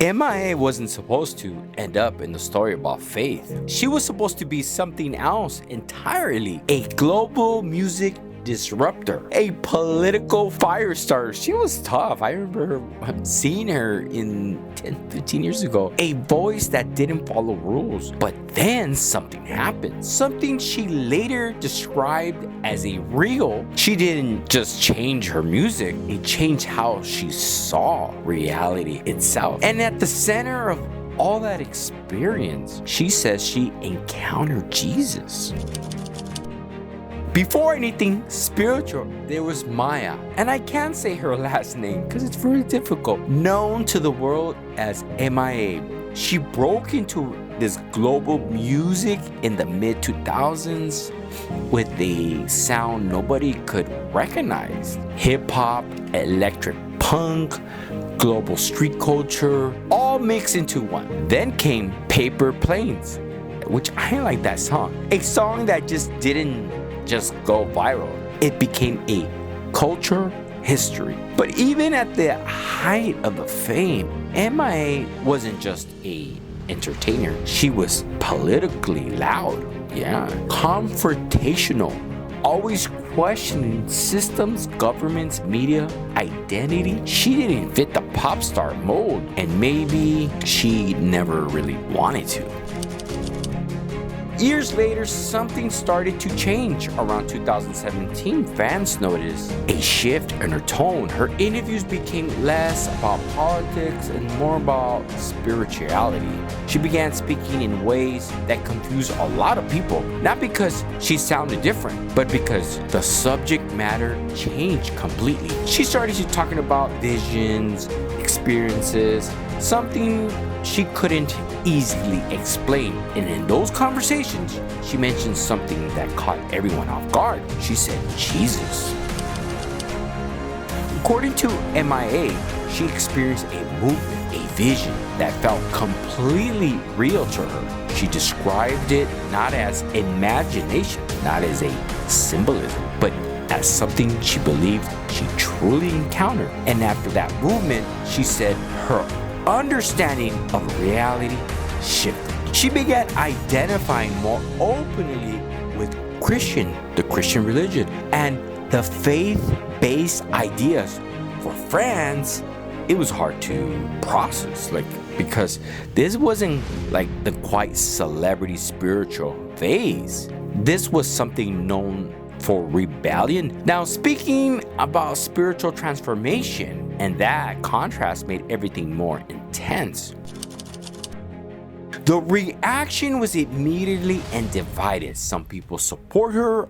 M.I.A. wasn't supposed to end up in the story about faith. She was supposed to be something else entirely. A global music disruptor, a political fire starter. She was tough. I remember seeing her in 10-15 years ago. A voice that didn't follow rules. But then something happened. Something she later described as a real. She didn't just change her music, it changed how she saw reality itself. And at the center of all that experience, she says she encountered Jesus. Before anything spiritual, there was M.I.A, and I can't say her last name because it's very difficult. Known to the world as M.I.A, she broke into this global music in the mid-2000s with a sound nobody could recognize. Hip-hop, electric punk, global street culture, all mixed into one. Then came Paper Planes, which I like that song. A song that didn't go viral. It became a culture history. But even at the height of the fame, M.I.A wasn't just a entertainer. She was politically loud, confrontational, always questioning systems, governments, media, identity. She didn't fit the pop star mold, and maybe she never really wanted to. Years later, something started to change. Around 2017, fans noticed a shift in her tone. Her interviews became less about politics and more about spirituality. She began speaking in ways that confused a lot of people, not because she sounded different, but because the subject matter changed completely. She started talking about visions, experiences, something she couldn't easily explain. And in those conversations, she mentioned something that caught everyone off guard. She said, Jesus. According to M.I.A, she experienced a movement, a vision that felt completely real to her. She described it not as imagination, not as a symbolism, but as something she believed she truly encountered. And after that movement, she said her understanding of reality shifted. She began identifying more openly with the Christian religion, and the faith-based ideas. For fans, it was hard to process, because this wasn't like the quite celebrity spiritual phase. This was something known for rebellion. Now, speaking about spiritual transformation, and that contrast made everything more intense. The reaction was immediately and divided. Some people support her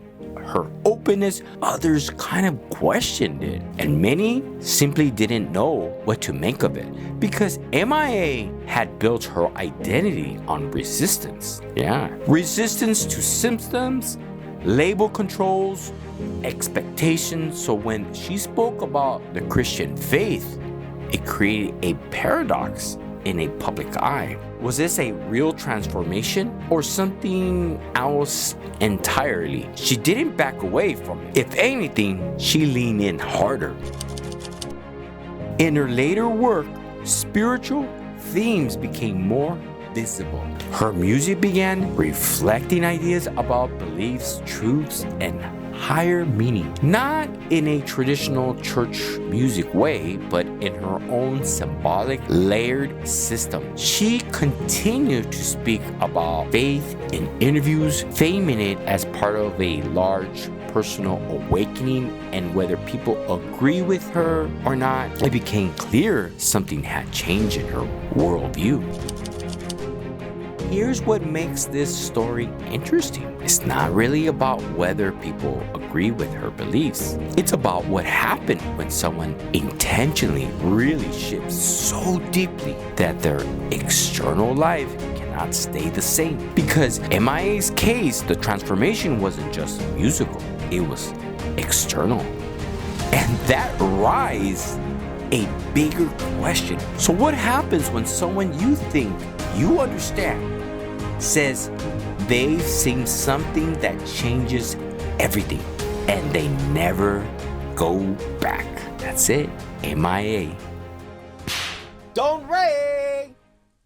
openness, others kind of questioned it, and many simply didn't know what to make of it, because M.I.A had built her identity on resistance. Resistance to symptoms, label controls, expectations. So when she spoke about the Christian faith, it created a paradox in a public eye. Was this a real transformation or something else entirely? She didn't back away from it. If anything, she leaned in harder. In her later work, spiritual themes became more visible. Her music began reflecting ideas about beliefs, truths, and higher meaning. Not in a traditional church music way, but in her own symbolic, layered system. She continued to speak about faith in interviews, framing it as part of a large personal awakening, and whether people agree with her or not, it became clear something had changed in her worldview. Here's what makes this story interesting. It's not really about whether people agree with her beliefs. It's about what happened when someone intentionally really shifts so deeply that their external life cannot stay the same. Because in M.I.A.'s case, the transformation wasn't just musical, it was external. And that raised a bigger question. So what happens when someone you think you understand says they've seen something that changes everything and they never go back? That's it. M.I.A. Don't rave!